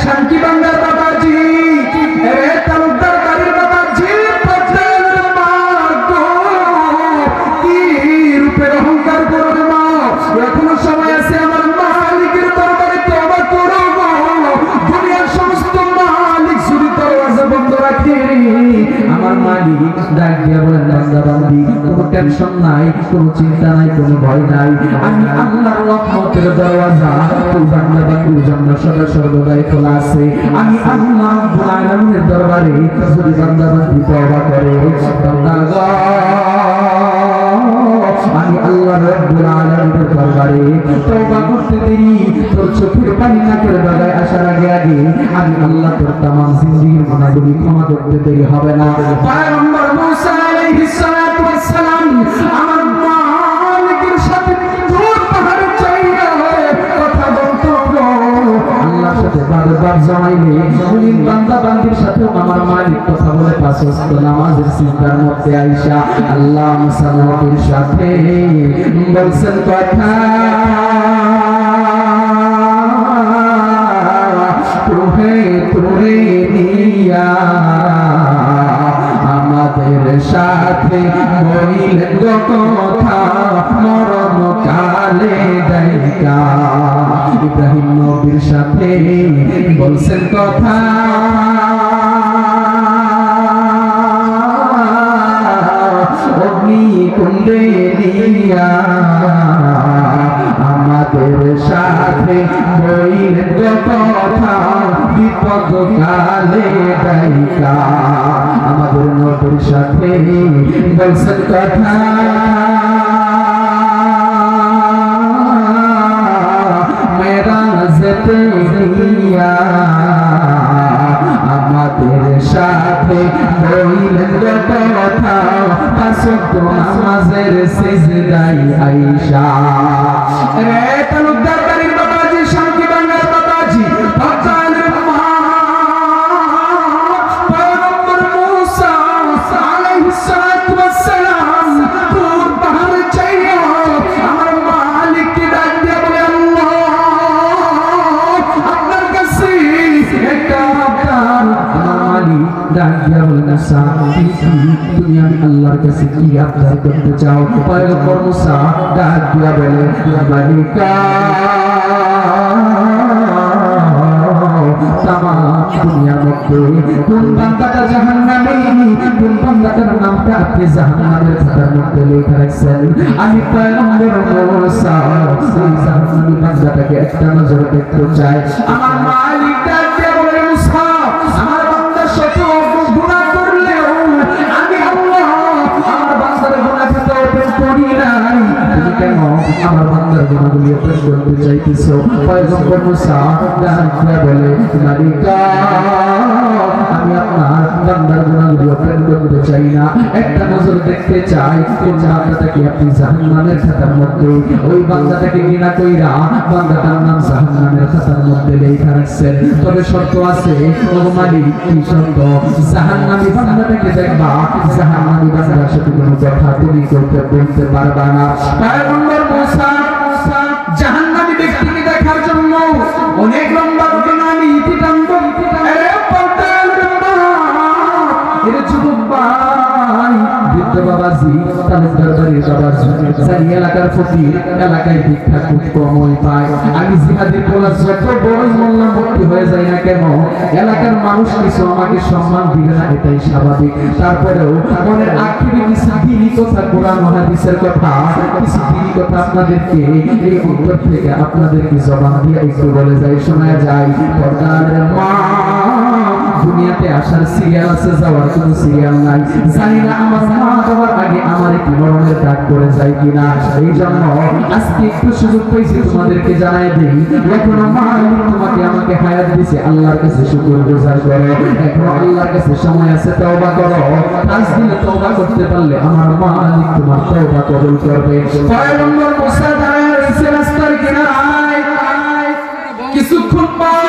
শান্তি বান্দার বাবাজি, তালুকদার বাড়ির বাবাজি, কি রূপের অহংকার করবে মা, এখনো সময় আছে আমার মালিকের দরবারে তওবা করো। দুনিয়ার সমস্ত মালিক যদি দরওয়াজা বন্ধ রাখে, আমার মালিক ডাক দিয়া বলেন বান্দা বান্দি কোনো টেনশন নাই, কোনো চিন্তা নাই, কোনো ভয় নাই, আমি আল্লাহর রহমতের দরওয়াজা ওই বান্দা বান্দির জন্য সদা সর্বদাই খোলা আছে। আমি আল্লাহ রাব্বুল আলামিনের দরবারে যদি বান্দা বান্দি তওবা করে, বান্দা আমি আল্লাহ রাব্বুল আলামিনের দরবারে তওবা করতে দেরি, তোর চোখের পানি নাকের ডগায় আসার আগে আগে আমি আল্লাহ তোর তামাম জিন্দেগীর গুনাহগুলি ক্ষমা করতে দেরি হবে না। পয়গম্বর মুসা আলাইহিস সালাতু ওয়াস সালাম আমার মালিকের সাথে দূর পাহাড়ে চাইয়া কথা বলতো, আল্লাহর সাথে বারবার জমাইলে মুমিন বান্দা বান্দির সাথে আমার মালিক কথা বলে পাঁচ ওয়াক্ত নামাজের সিজদার মধ্যে আয়েশা আল্লাহ মুসাল্লামের সাথে বলছেন কথা, তোরে নিয়া আমাদের সাথে বলিলেন কথা মরণ কালে দেখা। ইব্রাহিম নবীর সাথে বলছেন কথা, অগ্নিকুণ্ডে নিয়া আমাদের সাথে বলিলেন কথা বিপদ কালে দেখা। আমাদের নবীর সাথে বলছেন কথা, মেরাজতে নিয়া আমাদের সাথে বলিলেন কথা পাঁচ ওয়াক্ত নামাজের সিজদায় আয়েশা। রে তালুকদার বাড়ির বাবাজি, শান্তি বাংলার বাবাজি, ভক্তানের মা পয়গম্বর মুসা আলাইহিস সালাতু ওয়াস সালাম দূর পাহাড়ে চাইয়া আমার মালিককে ডাক দিয়া বলে, আল্লাহ আপনার কাছে একটা আবদার। আমার মালিক ডাক দিয়া বলে, মুসা তুমি আমি আল্লাহর কাছে কি আবদার করতে চাও? পয়গম্বর মুসা ডাক দিয়া বলে, মালিকা তামাম দুনিয়ার মধ্যে কোন বান্দাটা জাহান্নামী, কোন বান্দাটার নামটা আপনি জাহান্নামের খাতার মধ্যে লেখা রাখছেন, আমি পয়গম্বর মুসা সেই জাহান্নামী বান্দাটাকে একটা নজর দেখতে চাই। আমার মালিক ডাক দিয়া বলে, মুসা আমার বান্দা শত গুনাহ করলেও আমি আল্লাহ আমার বান্দার গুনাহকে তওবা করি নাই, তুমি কেন আমার বান্দার গুনাহগুলি অপেক্ষা করতে চাইতেছো? পয়গম্বর মুসা ডাক দিয়া বলে, মালিকা আমি আপনার বান্দার গুনাহগুলি অপেক্ষা করতে চাই না, একটা নজর দেখতে চাই কোন বান্দাটাকে আপনি জাহান্নামের খাতার মধ্যে ওই বান্দাটাকে ঘৃণা কইরা বান্দাটার নাম জাহান্নামের খাতার মধ্যে লেখা রাখছেন। তবে শর্ত আছে, ও মালিক কি শর্ত? জাহান্নামী বান্দাটাকে দেখবা, জাহান্নামী বান্দার সাথে কোনো কথা তুমি বলতে পারবা না। পয়গম্বর মুসা জাহান্নামী ব্যক্তিকে দেখার জন্য অনেক লম্বা ঘটনা আমি ইতি টানব। যুবক ভাই, বৃদ্ধ বাবাজি, তালুকদার বাড়ির বাবাজি, যাই এলাকার ফকির, এলাকায় ভিক্ষা খুব কমই পায়। আমি জিহাদি বলা যত বড় মোল্লা ভর্তি হয়ে যায় না কেন, এলাকার মানুষ কিছু আমাকে সম্মান দিবে না, এটাই স্বাভাবিক। তারপরেও মনের আখিরি কিছু দিনই কথা, কোরআন হাদিসের কথা, কিছু দিনই কথা আপনাদেরকে এই অন্তর থেকে আপনাদেরকে জবান দিয়ে একটু বলে যাই, শোনা যায়। পর্দার মা, দুনিয়াতে আসার সিরিয়াল আছে, যাওয়ার কোনো সিরিয়াল নাই। জানি না আমার মা যাওয়ার আগে আমার একটি মরণের ডাক করে যায় কিনা। এই জন্য আজকে একটু সুযোগ পেয়েছি তোমাদেরকে জানাই দিই, এখনো মালিক তোমাকে আমাকে হায়াত দিয়েছে, আল্লাহর কাছে শুকরগুজার করো। এখনো আল্লাহর কাছে সময় আছে, তওবা করো। আজ দিনে তওবা করতে পারলে আমার মালিক তোমার তওবা কবুল করবে। পয়গম্বর মুসা দাঁড়ায় রয়েছে রাস্তার কিনারায়, কিছুক্ষণ পর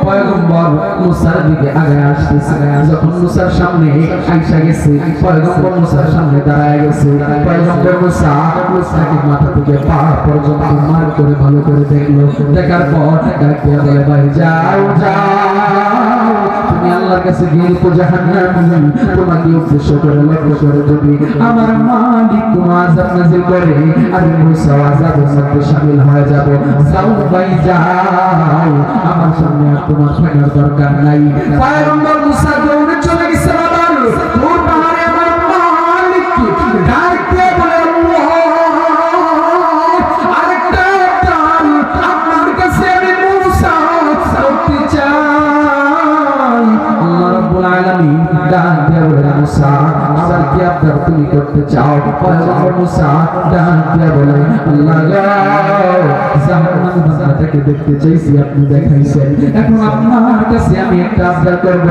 পয়গম্বর মুসার দিকে আগে আসতেছে। যখন মুসার সামনে আয়েশা গেছে, পয়গম্বর মুসার সামনে দাঁড়ায় গেছে। পয়গম্বর মুসা মুসাকে মাথা থেকে পা পর্যন্ত মার করে ভালো করে দেখলো। দেখার পর ডাকিয়া বলে, ভাই যাও যাও, তুমি আল্লাহর কাছে গিয়ে তো জাহান্নামী, তোমাকে উদ্দেশ্য করে লক্ষ্য করে যদি আমার মালিক তোমার আযাব নাযিল করে, আমি মুসা আযাবের মধ্যে শামিল হয়ে যাব। যাও ভাই যাও, আমার সামনে আর তোমার থাকার দরকার নাই। পয়গম্বর মুসা দৌড়ে চলে গেছে। বাবার তোর পাহাড়ে আমার মালিক ডাকতে বলে, আরেকটা প্রাণ আপনার কাছে আমি মুসা করতে চাই। আল্লাহ রাব্বুল আলামিন ডাক দিয়ে বলে, মুসা আবার কি আপনার তুমি করতে চাও? পয়গম্বর মুসা ডাক দিয়ে বলে, আল্লাহ জাহান্নাম বান্দাটাকে দেখতে চাইছি, আপনি দেখাইছেন, এখন আপনার কাছে আমি একটা আবদার করব।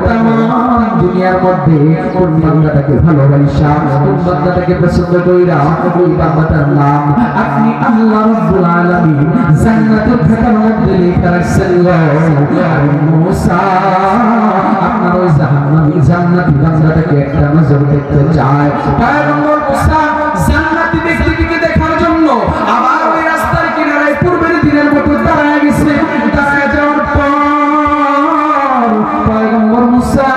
তামাম দুনিয়ার মধ্যে কোন বান্দাটাকে ভালোবাসা, কোন বান্দাটাকে পছন্দ কইরা ওই বান্দাটার নাম আপনি আল্লাহ রাব্বুল আলামিন জান্নাতের খাতার মধ্যে লেখা রাখছেন। আমি মুসা আপনার ওই জান্নাতি বান্দাটাকে একটা নজর দেখতে চাই। পয়গম্বর মুসা জান্নাতি ব্যক্তিটিকে দেখার জন্য আবার ওই রাস্তার কিনারায় পূর্বের দিনের মতো দাঁড়ায় গেছে। দাঁড়ায় যাওয়ার পর পয়গম্বর মুসা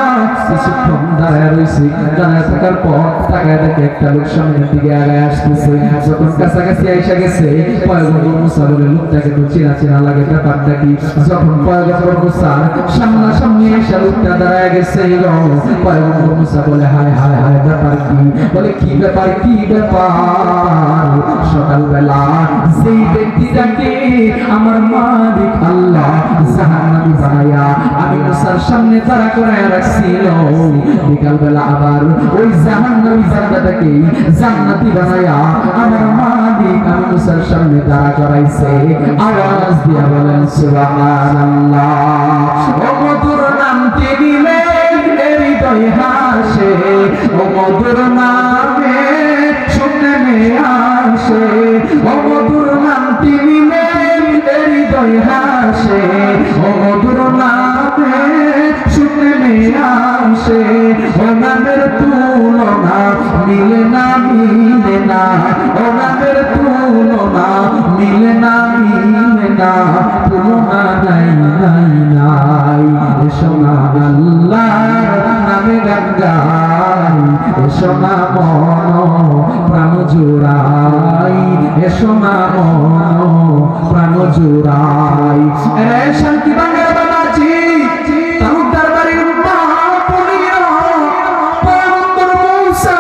কিছুক্ষণ দাঁড়ায় রয়েছে। দাঁড়ায় থাকার পর তাকায় দেখে একটা লোক সামনের দিকে আগায় আসতেছে। যখন কাছাকাছি আইসা গেছে, পয়গম্বর মুসা বলে, লোকটাকে তো চেনা চেনা লাগে, ব্যাপারটা কি? যখন পয়গম্বর মুসার সামনাসামনি এসে লোকটা দাঁড়ায় গেছে, পয়গম্বর মুসা বলে, হায় হায় হায়, ব্যাপার কি? বলে, কি ব্যাপার, কি ব্যাপার? সকালবেলা সেই ব্যক্তিটাকে আমার মালিক আল্লাহ জাহান্নামী বানায়া আমি মুসার সামনে দাঁড়া করায় রাখছিল, বিকালবেলা আবার ওই জাহান্নামী বান্দাটাকে জান্নাতি বানায়া আমার মালিক আমি মুসার সামনে দাঁড়া করাইছে। আওয়াজ দিয়া বলেন সুবহানাল্লাহ। ও মধুর নামটি দিলে হৃদয় হাসে, ও মধুর নামে শুনে আসে, ও মধুর নামটি দিলে হৃদয় হাসে, ও মধুর নামে শুনে আসে, ও নামের তুলনা মিলে না, মিলে না, ও নামের তুলনা মিলে না, মিলে না, তুলনা নাই নাই নাই। সোনা আল্লাহর নামে গান গাই, সোনা মন প্রাণ জোড়াই, সোনা মন প্রাণ জোড়াই। রে শান্তি বাংলার বাবাজি তালুকদার বাড়ির মা পড়িয়া পয়গম্বর মুসা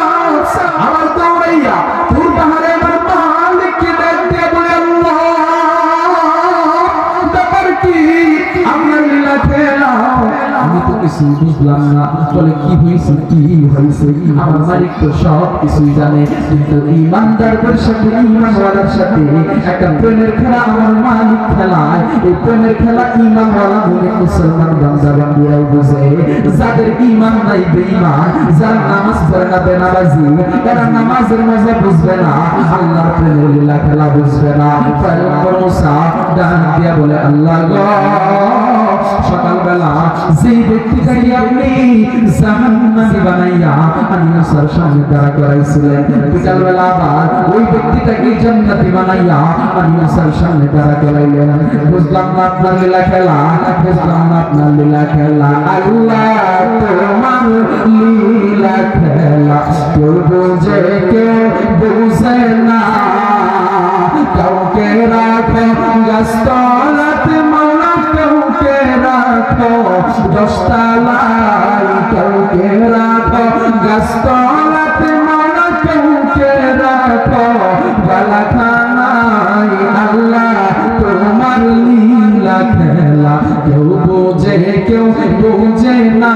আবার দৌড়াইয়া তোর পাহাড়ে আমার মালিককে দেখতে বলে, আল্লাহ ব্যাপার কি? আপনার লীলা খেলা আমি তো কিছু বুঝলাম না। বলে, কি হয়েছে, কি হয়েছে? আমার মালিক তো সব কিছুই জানে, কিন্তু ইমানদারদের সাথে, ইমানওয়ালার সাথে একটা প্রেমের খেলা আমার মালিক খেলায়। এই প্রেমের খেলা ইমানওয়ালা মুমিন মুসলমান বান্দা বান্দিরাই বুঝে। যাদের ইমান নাই, বেঈমান, যারা নামাজ পড়ে না, বেনামাজি, এরা নামাজের মজা বুঝবে না, আল্লাহর প্রেমের লীলা খেলা বুঝবে না। পয়গম্বর মুসা ডাক দিয়া বলে, আল্লাহ গো, সকালবেলা যে ব্যক্তিটাকে আপনি জাহান্নামী বানাইয়া আমি মুসার সামনে দাঁড়া করাইছিলেন, বিকালবেলা আবার ওই ব্যক্তিটাকে জান্নাতি বানাইয়া আমি মুসার সামনে দাঁড়া করাইলেন। বুঝলাম না আপনার লীলা খেলা, বুঝলাম না আপনার লীলা খেলা। আল্লাহ তোমার লীলা খেলা কেউ বোঝে, কেউ বুঝে না। কাউকে রাখো গাছতলাতে মাওলা, কাউকে রাখো দশতলায়, কাউকে রাখো গাছতলাতে মাওলা, কাউকে রাখো বালাখানায়। আল্লাহ তোমার লীলা খেলা কেউ বোঝে, কেউ বোঝে না।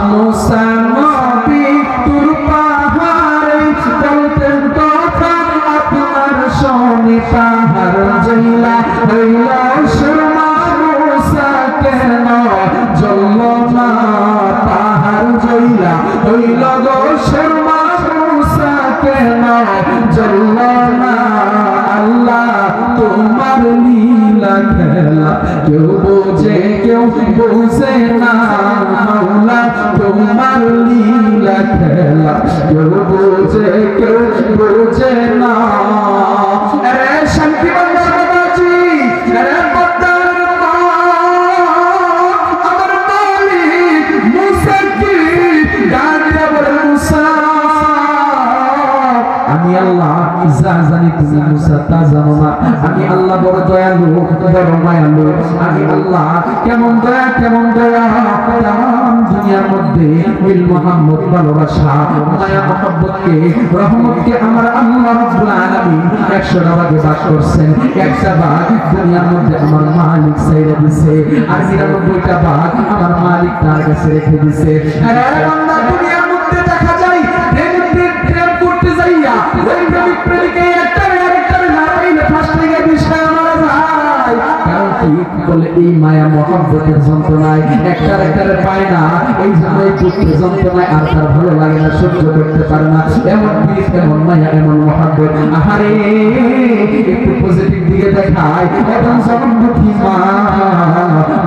মুসা নবী তোর পাহাড়ে বলতেন কথা, আপনার শোনে পাহাড় জইলা হইল শর্মা। মুসা কেন জ্বলল না, পাহাড় জইলা হইল গো শর্মা। মুসা কেন জ্বলল না? আল্লাহ তোমার লীলা খেলা কেউ বোঝে, কেউ বোঝে না। মাওলা তোমার কেউ বোঝে না। রে শান্তি বাংলার বাবাজি, রে পদ্মার মা, আমার মালিক মুসা কি ডাক দিয়া বলে, মুসা আমি আল্লাহ যা জানি তুমি মুসা তা জানো না। আমি আল্লাহ বড় দয়ালু, বড় মায়ালু। আমি আল্লাহ কেমন দয়া, কেমন দয়া। তাম দুনিয়ার মধ্যে মিল মোহাম্মদ ভালোবাসা, মায়া মহব্বতকে, রহমতকে আমার আল্লাহ রাব্বুল আলামিন 100টা ভাগে ভাগ করছেন। একটা ভাগ দুনিয়ার মধ্যে আমার মালিক ছাইরা দিছে, আর 99টা ভাগ আমার মালিক তার কাছে রেখে দিছে। আরে বান্দা, দুনিয়ার মধ্যে দেখা যায় প্রেম করতে যাইয়া ওই প্রেমিক প্রেমিকা একটারে আরেকটারে না পাইলে ফাঁস লেগে বিষয় আমার ভাই। কারণ কি বলে, এই মায়া মহব্বতের যন্ত্রণায় একটার একটারে পায় না, এই জন্য এই দুঃখের যন্ত্রণায় আর তার ভালো লাগে না, সহ্য করতে পারে না। এমন পিস, এমন মায়া, এমন মহব্বত। আহারে, একটু পজিটিভ দিকে দেখায়। এখন যখন দুঃখী মা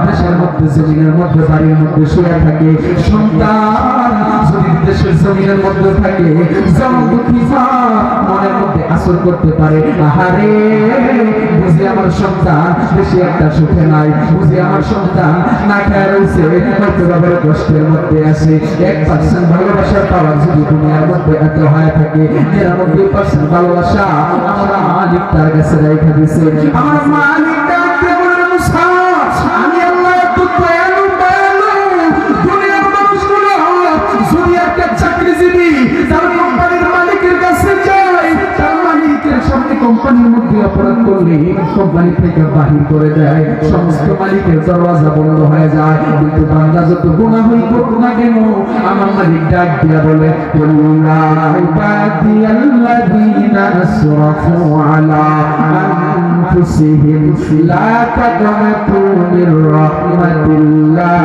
দেশের মধ্যে, জমিনের মধ্যে, বাড়ির মধ্যে শুয়ে থাকে, সন্তান যদি দেশের জমিনের মধ্যে থাকে, যখন দুঃখী মা মনের মধ্যে আসর করতে পারে, আহারে বুঝি আমার সন্তান বেশি একটা সুখে নাই, বুঝি আমার সন্তান না খেয়ে রয়েছে, হয়তো বাবার কষ্টের মধ্যে আছে। 1% ভালোবাসার পাওয়ার যদি দুনিয়ার মধ্যে এত হয়ে থাকে, 99% ভালোবাসা আমরা মালিক তার কাছে রেখে দিছে। আমার মালিক ডাকতে বলে, মুসা আমি আল্লাহ এত দয়ালু, দয়ালু। দুনিয়ার মানুষগুলো যদি একটা চাকরিজীবী তার কোম্পানির মালিকের কাছে যায়, তার মালিকের সামনে কোম্পানির মধ্যে অপরাধ করলে কোম্পানি থেকে বাহির করে দেয়, সমস্ত মালিকের দরওয়াজা বন্ধ হয়ে যায়। কিন্তু বান্দা যত গুনাহ হই করুক না কেন, আমার মালিক ডাক দিয়া বলে, কুল্লা ইবাদিয়াল্লাযীনা আসরাফু আলা আনফুসিহিম লা তাকনাতু মির রাহমাতিল্লাহ।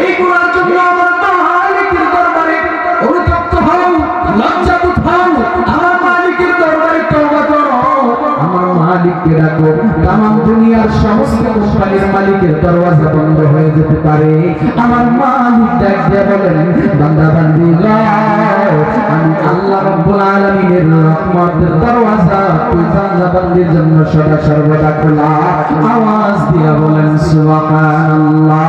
এই গুনার জন্য আমার মালিকের দরবারে অনুতপ্ত হও, লজ্জাবোধ হও, আমার মালিকের দরবারে তওবা করো, আমার মালিককে ডাকো। তামাম দুনিয়ার সমস্ত কোম্পানির মালিকের দরওয়াজা বন্ধ হয়ে যেতে পারে, আমার মালিক ডাক দিয়ে বলেন, বান্দা বান্দি লও, আমি আল্লাহ রাব্বুল আলামিনের রহমতের দরওয়াজা তুই বান্দা বান্দির জন্য সদা সর্বদা খোলা। আওয়াজ দিয়া বলেন সুবহানাল্লাহ।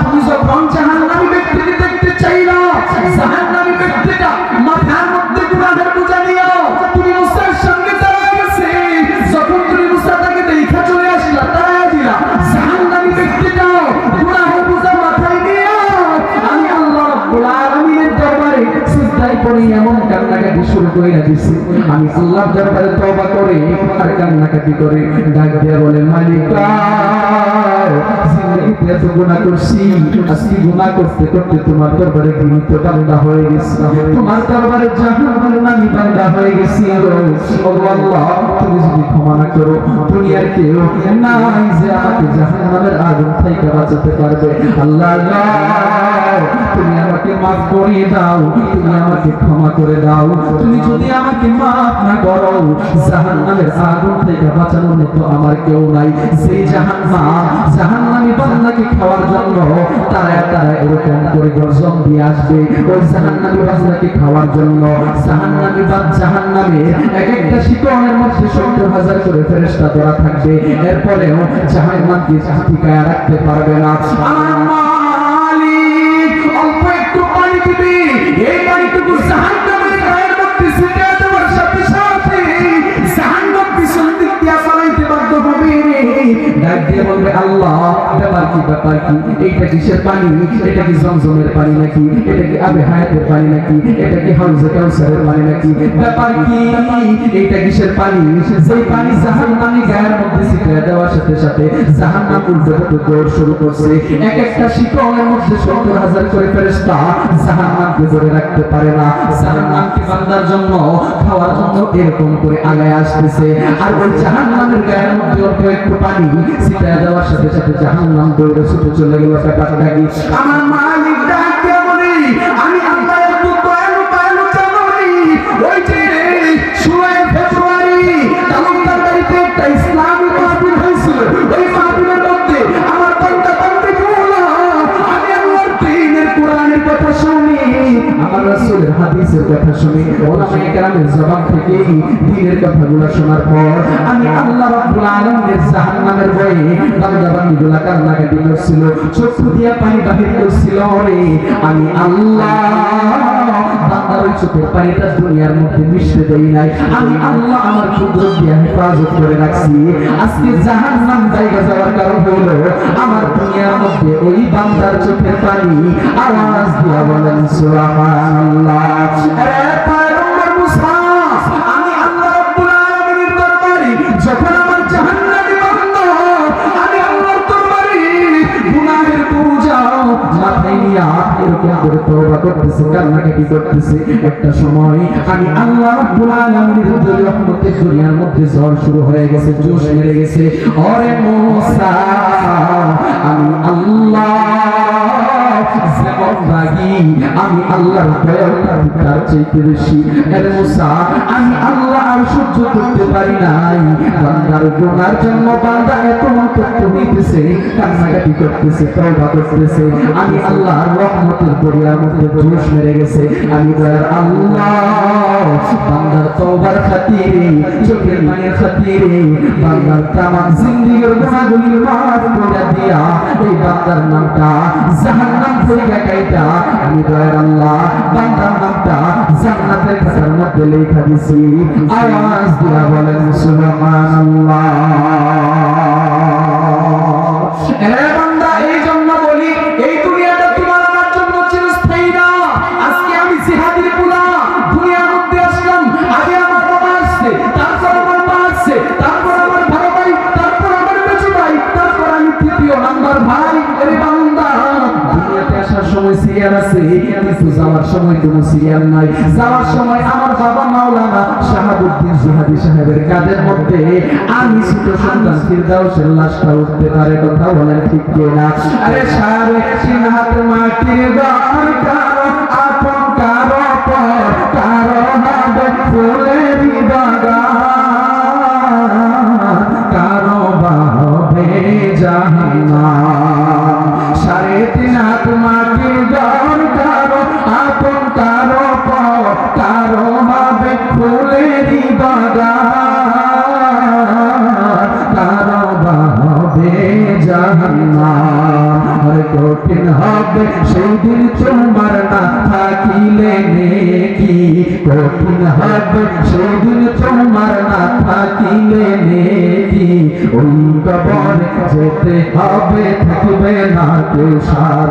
তুমি যখন জাহান্নামী ব্যক্তিকে দেখতে চাইলা, জাহান্নামী ব্যক্তিটা মাথার মধ্যে গুনাহের বোঝা নিয়ে তুমি মুসার সঙ্গে দাঁড়ায় গেছে, যখন তুমি মুসাটাকে দেখা চলে আসলা, দাঁড়ায় দিলা, জাহান্নামী ব্যক্তিটা গুনাহের বোঝা মাথায় নিয়ে আমি আল্লাহ রাব্বুল আলামিনের দরবারে সিজদায় পড়ে এমন কান্নাকাটি শুরু করে দিয়েছি। আমি আল্লাহর দরবারে তওবা করে আর কান্নাকাটি করে ডাক দিয়ে বলে, মালিক এত গুনাহ করছি, আজকে গুনাহ করতে করতে তোমার দরবারে ঘৃণিত বান্দা হয়ে গেছি, তোমার দরবারে জাহান্নামী বান্দা হয়ে গেছি। ও আল্লাহ, তুমি যদি ক্ষমা না করো, দুনিয়ার কেউ নাই যে আমাকে জাহান্নামের আগুন থেকে বাঁচাতে পারবে। আল্লাহ, তুমি আমাকে মাফ করে দাও, তুমি আমাকে ক্ষমা করে দাও। তুমি যদি আমাকে মাফ না করো, জাহান্নামের আগুন থেকে বাঁচানোর মতো আমার কেউ নাই। সেই জাহান্নামী বান্দাকে খাওয়ার জন্য তারা তারা এরকম করে গর্জন দিয়ে আসবে। ওই জাহান্নামী বান্দাকে খাওয়ার জন্য জাহান্নামে এক একটা শিকড়ের মধ্যে 70,000 করে ফেরেশতা ধরা থাকবে। এরপরেও জাহান্নামকে ঠিকায় রাখতে পারবে না। আমার মালিক অল্প একটু পানি দিবে, এই পানিটুকু জাহান্নামের গায়ের মধ্যে ছিটিয়ে দেওয়ার সাথে সাথে জাহান্নাম পিছন দিক দিয়ে পালাইতে বাধ্য হবে। ডাক দিয়ে বলবে, আল্লাহ ব্যাপার কি, এইটা কিসের পানি? এটা কি জমজমের পানি নাকি? এটা কি আবে হায়াতের পানি নাকি? এটা কি হাউজে কাউসারের পানি নাকি? ব্যাপার কি, এইটা কিসের পানি? যেই পানি জাহান্নামী গায়ের মধ্যে ছিটিয়ে দেওয়ার সাথে সাথে জাহান্নাম উল্টো দৌড় শুরু করছে। এক একটা শিকড়ের মধ্যে 70,000 করে ফেরেশতা জাহান্নামকে ধরে রাখতে পারে না। জাহান্নামকে বান্দার জন্য খাওয়ার জন্য এরকম করে আগায় আসতেছে। আর ওই জাহান্নামের গায়ের মধ্যে অল্প একটু পানি ছিটিয়ে দেওয়ার সাথে সাথে জাহান্নাম দৌড়ে ছুটে চলে গেল। ব্যাপারটা কি? আমার মালিক ডাক দিয়ে বলে, আমি আল্লাহ এত দয়ালু জানি, ওই যে শুয়ে শুনি, ওলামায়ে কেরামের জবান থেকে দ্বীনের কথাগুলো শোনার পর আমি আল্লাহ রাব্বুল আলামিনের জাহান্নামের ভয়ে বান্দা বান্দীগুলো কান্নাকাটি করছিল, চক্ষু দিয়া পানি বাহির করছিল। রে আমি আল্লাহ বান্দার ওই চোখের পানিটা দুনিয়ার মধ্যে মিশতে দেই নাই। আমি আল্লাহ আমার কুদরত দিয়ে হেফাজত করে রাখছি। আজকে জাহান্নাম জায়গা যাওয়ার কারণ হলো আমার দুনিয়ার মধ্যে ওই বান্দার চোখের পানি। আওয়াজ দিয়া বলেন সুবহানাল্লাহ। আরে পয়গম্বর মুসা, আমি আল্লাহ রাব্বুল আলামিনের দরবারে যখন আমার জাহান্নামী বান্দা আমি আল্লাহর দরবারে গুনাহের বোঝা মাথায় নিয়ে এরকম করে তওবা করতেছে, কান্নাকাটি করতেছে। একটা সময় আমি আল্লাহ রাব্বুল আলামিনের রহমতের দুনিয়ার মধ্যে ঝড় শুরু হয়ে গেছে, জোশ মেরে গেছে। ওরে মুসা, আমি আল্লাহ যেমন রাগী, আমি আল্লাহর দয়াটা তার চাইতে বেশি। আরে মুসা, আমি আল্লাহ আর সহ্য করতে পারি নাই। বান্দার গুনার জন্য বান্দা এত মন্তব্য হইতেছে, কান্নাকাটি করতেছে, তওবা করতেছে। আমি আল্লাহর রহমতের দরিয়ার মধ্যে জোশ মেরে গেছে। আমি দয়ার আল্লাহ বান্দার তওবার খাতিরে, চোখের পানির খাতিরে, বান্দার তামাম জিন্দেগীর গুনাহগুলি মাফ করে দিয়া এই বান্দার নামটা জাহান্নাম থেকে কাইটা আমি দয়ার আল্লাহ বান্দার নামটা জান্নাতের খাতার মধ্যে লেখা দিছি। আওয়াজ দিয়া বলেন সুবহানাল্লাহ। এ বান্দা, এই জন্য বলি এই দুনিয়াটা তোমার আমার জন্য চিরস্থায়ী না। আজকে আমি জিহাদের পুলা দুনিয়ার মধ্যে আসলাম, আগে আমার বাবা আসছে, তারপর আমার মা আসছে, তারপর আমার বড় ভাই, তারপর আমার মেজো ভাই, তারপর আমি তৃতীয় নাম্বার ভাই। আরে বান্দা, দুনিয়াতে আসার সময় সিরিয়াল আছে, কিন্তু যাওয়ার সময় কোনো সিরিয়াল নাই। যাওয়ার সময় আমার বাবা মাওলানা শাহাবুদ্দিন জিহাদি সাহেবের কাঁধের মধ্যে আমি ছোট সন্তান ফিরদাউসের লাশটা উঠতে পারে। কথা বলেন ঠিক কিনা? আরে সারে সিনহাত মাটির ঘর কারো আপন কারো পর কারো হবে ফুলের বাগান, কারো বা হবে জাহান্নাম। সাড়ে তিন হাত মাটির ঘর কারো আপন কারো পর কারো হবে ফুলের বাগান, কারো বা হবে জাহান্নাম। আর কঠিন হবে সেই দিন তোমার না থাকিলে নেকি, কঠিন হবে সেই দিন তোমার না থাকিলে নেকি। ওই কবরে যেতে হবে, থাকবে না কেউ সার।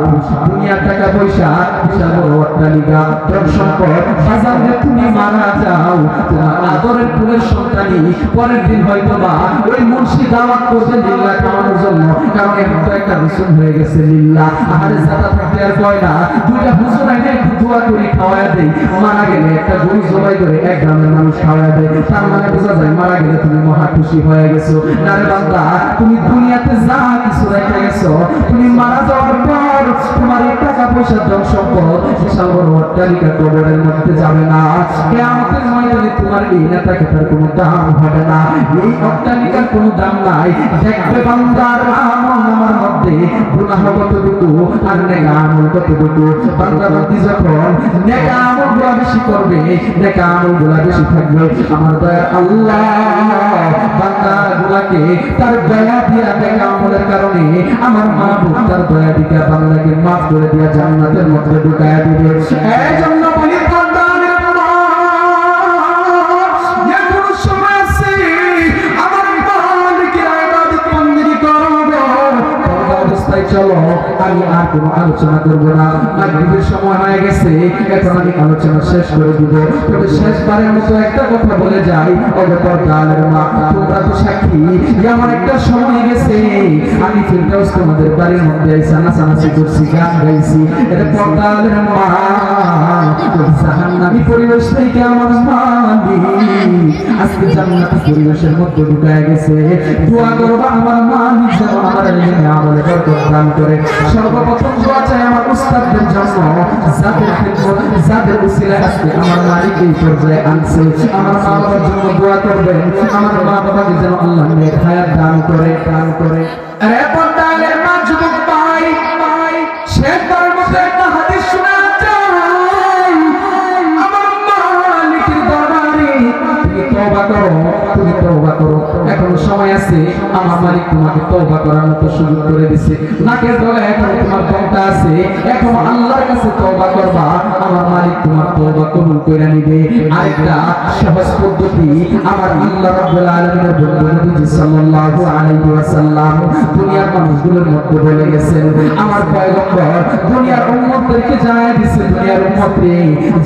দুনিয়া টাকা পয়সা বিশাল অট্টালিকা ধন সম্পদ বাজারে তুমি মারা যাও, তোমার আদরের ফুলের সন্তানই পরের দিন হয়তো বা ওই মুন্সি দাওয়াত করবে লিল্লাহ খাওয়ানোর জন্য, কারণ এখন তো একটা রসুন হয়ে গেছে লিল্লাহ। আরে জাতা থাকতে আর কয় না, দুইটা হুজুর আইনে দোয়া করে খাওয়ায় দেই। মারা গেলে একটা গরু জবাই করে এক গ্রামের মানুষ খাওয়ায় দেয়, তার মানে বোঝা যায় মারা গেলে তুমি মহা খুশি হয়ে গেছো। না রে বান্দা, তুমি দুনিয়াতে যা কিছু রেখে গেছো, তুমি মারা যাওয়ার পর তোমার এই টাকা পয়সা ধন সম্পদ বিশাল বড় অট্টালিকা কবরের মধ্যে যাবে না। কিয়ামতের ময়দানে তোমার এই নেতা খেতার কোনো দাম হবে না, এই অট্টালিকার কোনো দাম নাই। দেখবে বান্দার আমল নামার মধ্যে গুনাহ কতটুকু আর নেক আমল কতটুকু। বান্দা বান্দি যখন নেক আমলগুলো বেশি করবে, নেক আমলগুলো বেশি থাকবে, আমার দয়া আল্লাহ বান্দাগুলোকে তার দয়া দিয়া নেক আমলের কারণে আমার মাহবুব তার দয়া দিয়া বান্দাকে মাফ করে দিয়া জান্নাতের মধ্যে ঢুকায়া দিবে। এই জন্য বলি বান্দাদের এখনো সময় আছে, আমার মালিকের ইবাদত বন্দেগী করো, অবস্থায় চলো। আমি আর কোনো আলোচনা করবো না, মাগরিবের সময় হয়ে গেছে, এখন আমি আলোচনা শেষ করে দিব। তবে শেষবারের মতো একটা কথা বলে যাই, পর্দার মা তোমরা তো সাক্ষী, আমার একটা সময় গেছে আমি ফিরদাউস তোমাদের বাড়ির মধ্যে আইসা নাচানাচি করছি, গান গাইছি। এটা পর্দার মা, জাহান্নামী পরিবেশ থেকে আমার মালিক আজকে জান্নাতি পরিবেশের মধ্যে ঢুকায় গেছে। দোয়া করবা আমার মালিক যেন আমার এলেমে আমলে বরকত দান করে। সর্বপ্রথম দোয়া চাই আমার উস্তাদদের জন্য, যাদের খিদমত যাদের উসিলায় আজকে আমার মালিক এই পর্যায়ে আনছে। আমার মা বাবার জন্য দোয়া করবেন, আমার মা বাবাকে যেন আল্লাহ নেক হায়াত দান করে। আরে পর্দার মা যুবক ভাই, শেষবারের মতো একটা হাদিস শোনা চাই। আমার আমার মালিক তোমাকে তওবা করার মতো সুযোগ করে দিয়েছে। নাকের ডগায় এখন তোমার দমটা আছে, এখন আল্লাহর কাছে তওবা করবা, আমার মালিক তোমার তওবা কবুল করে নিবে। আরেকটা সহজ পদ্ধতি আমার আল্লাহ রাব্বুল আলামিনের বন্ধু নবী সাল্লাল্লাহু আলাইহি ওয়াসাল্লাম দুনিয়ার মানুষগুলোর মধ্যে বলে গেছেন, আমার পয়গম্বর দুনিয়ার উম্মতদেরকে জানায় দিয়েছে, দুনিয়ার উম্মতরে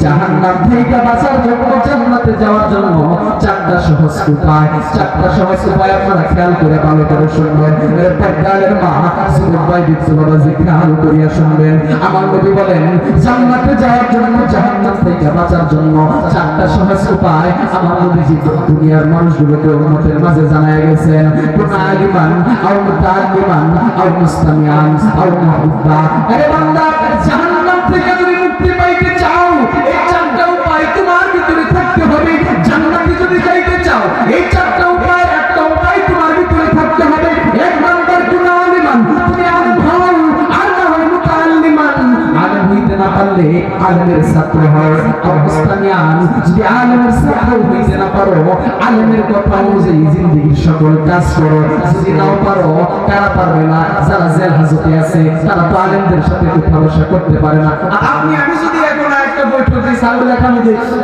জাহান্নাম থেকে বাঁচার জন্য, জান্নাতে যাওয়ার জন্য চারটা সহজ উপায়, চারটা সহজ উপায় আপনারা খেয়াল করে ভালো করে শুনবেন। পর্দার মা সুবহানাল্লাহ বিশ্ববাবাজি খেয়াল করিয়া শুনবেন। আমার নবী বলেন জান্নাতে যাওয়ার জন্য, জাহান্নাম থেকে বাঁচার জন্য চারটা সহজ উপায় আমার নবীজি দুনিয়ার মানুষগুলোকে উম্মতের মাঝে জানায় গেছেন। কোন আলিমান আও মুতাআল্লিমান আও মুস্তামিআন আও মুহিব্বা। আরে বান্দা, জাহান্নাম থেকে যদি মুক্তি পাইতে চাও এই চারটা উপায় তোমার ভিতরে থাকতে হবে। জান্নাতে যদি যাইতে চাও এই চারটা উপায়, একটা উপায় তোমার ভিতরে থাকতে হবে। এক নাম্বার কোন আলিমান, তুমি আলেম হও, আর না হয় মুতাআল্লিমান, আলেম হইতে না পারলে আলেমের ছাত্র হও। আর মুস্তামিআন, যদি আলেমের ছাত্র হইতে না পারো আলেমের কথা অনুযায়ী জিন্দেগীর সকল কাজ করো। যদি নাও পারো, কারা পারবে না? যারা জেল হাজতে আছে তারা তো আলেমদের সাথে উঠা বসা করতে পারে না। আপনি আমি যদি এখন একটা বৈঠকে সালুল এখানে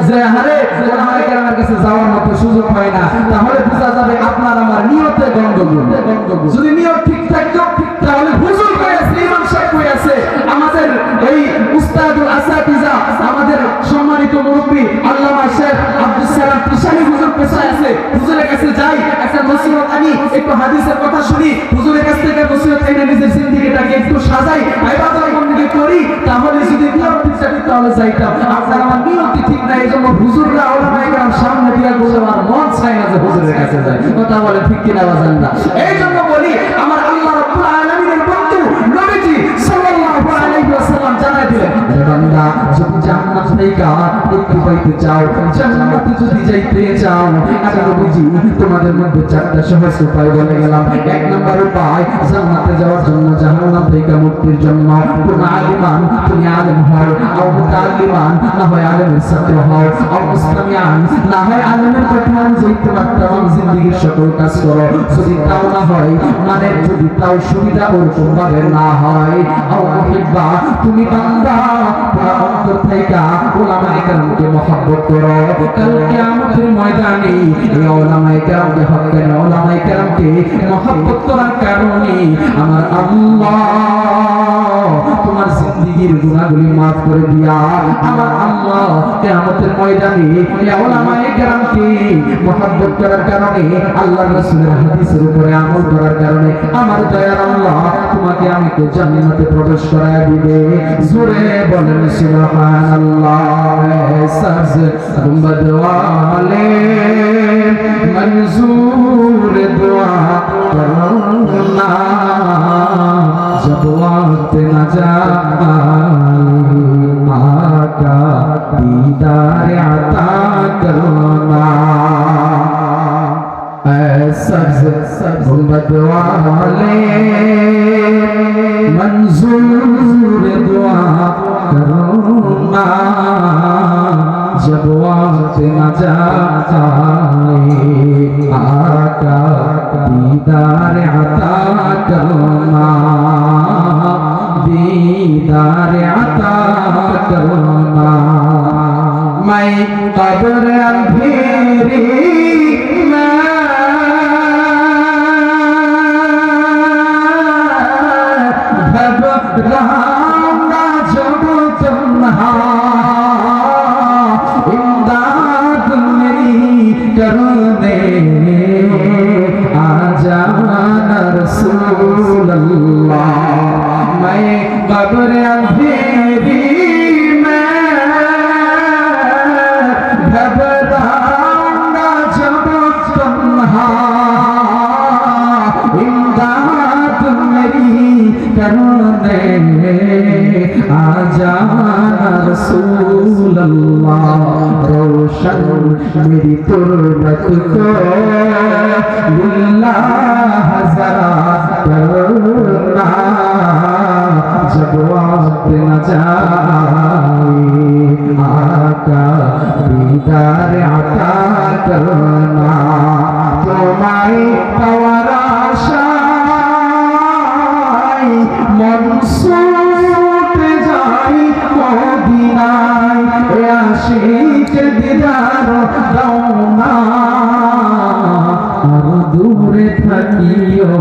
যে হারে আমার কাছে যাওয়ার মতো সুযোগ হয় না, তাহলে বোঝা যাবে আপনার আমার নিয়তে গন্ডগোল। যদি নিয়ত ঠিক থাকতো তাহলে হুজুর কই আছে, ইমাম সাহেব কই আছে, আমাদের এই উস্তাদুল আসাতিজা, আমাদের সম্মানিত মুরব্বি আল্লামা শেখ আব্দুল সালাম তিশানি হুজুর কোথায় আছে? হুজুরের কাছে যাই, একটা নসিহত আনি, একটু হাদিসের কথা শুনি, হুজুরের কাছ থেকে নসিহত এনে নিজের জিন্দেগিটাকে একটু সাজাই, ইবাদত বندگی করি, তাহলে যদি নিয়ত ঠিক থাকে তাহলে যাইতাম। আপনার আমার নিয়ত ঠিক না, এইজন্য হুজুররা ওলামায়ে কেরাম সামনে দিয়া বসে আর মন চায় না যে হুজুরের কাছে যায়। কথা বলে ঠিক কিনা বাজান না? এইজন্য বলি আমার আল্লাহ রাব্বুল আলামিনের বন্ধু নবীজি সাল্লাল্লাহু আলাইহি ওয়াসাল্লাম জানায় দিলেন, হে বান্দা, যদি জান্নাত থেকে মুক্তি পাইতে চাও, জান্নাতে যদি যাইতে চাও, আমি নবীজি তোমাদের মধ্যে চারটা সহজ উপায় বলে গেলাম। এক নম্বর উপায় জান্নাতে যাওয়ার জন্য, জাহান্নাম থেকে মুক্তির জন্য কোন আলিমান, তুমি আলেম হও, আও মুতাআল্লিমান, না হয় আলেমের ছাত্র হও, আও মুস্তামিআন, না হয় আলেমের কথা অনুযায়ী তোমার তামাম জিন্দেগীর সকল কাজ করো। যদি তাও না হয়, মানে যদি তাও সুবিধা ওরকম ভাবে না হয়, আও মুহিব্বা, তুমি বান্দা তোমার অন্তর থেকে উলামায়ে কেরামকে মহব্বত করো। কাল কিয়ামতের ময়দানে এই উলামায়ে কেরামকে, হক্কানি উলামায়ে কেরামকে মহব্বত করার কারণে আমার আল্লাহ তোমার জিন্দেগীর গুনাহগুলি maaf করে দিয়া আমার আল্লাহ কিয়ামতের ময়দানে এই উলামায়ে কেরামকে মহব্বত করার কারণে, আল্লাহর রাসূলের হাদিসের উপরে আমল করার কারণে আমার দয়ার আল্লাহ তোমাকে আমাকে জান্নাতে প্রবেশ করায় দিবে। জোরে বলেন সুবহানাল্লাহ। সাজ গুম্বদ ওয়ালে मंजूर दुआ करना, जब वक्त न जाए आका दीदार अता करना। सब्ज़ गुंबद वाले मंजूर दुआ करना, जब वक्त न जाए आका दीदार अता करना, दीदार अता करना। मैं कब्र अंधेरी में घबराऊंगा जब तन्हा, इमदाद मेरी करने आ जाना रसूल अल्लाह। मैं कब्र अंधेरी में घबराऊंगा जब तन्हा, इमदाद मेरी करने आ जाना रसूल अल्लाह। रोशन मेरी तुरबत को लिल्लाह ज़रा करना, जब वक्त न जाए आका दीदार अता करना। তোমায় পাওয়ার দিদার দাও না, আর দূরে থাকিও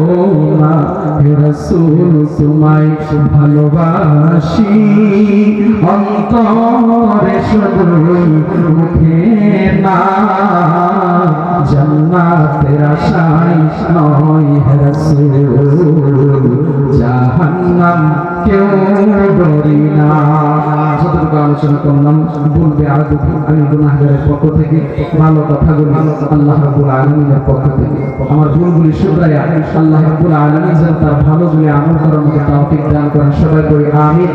না হে রাসূল তোমায় ভালোবাসি অন্তরে শুধু মুখে না, জান্নাতের আশায় নয় হে রাসূল জাহান্নাম কেউ ডরি না। যতটুকু আলোচনা করলাম বলবে আদৌ আমি গুনাহগারের পক্ষ থেকে, ভালো কথাগুলি আল্লাহ রাব্বুল আলামিনের পক্ষ থেকে, আমার ভুলগুলি শুধরাইয়া আল্লাহ রাব্বুল আলামিন যেন তার ভালোগুলি আমল করার মতো তৌফিক দান করেন। সবাই বলি আমিন।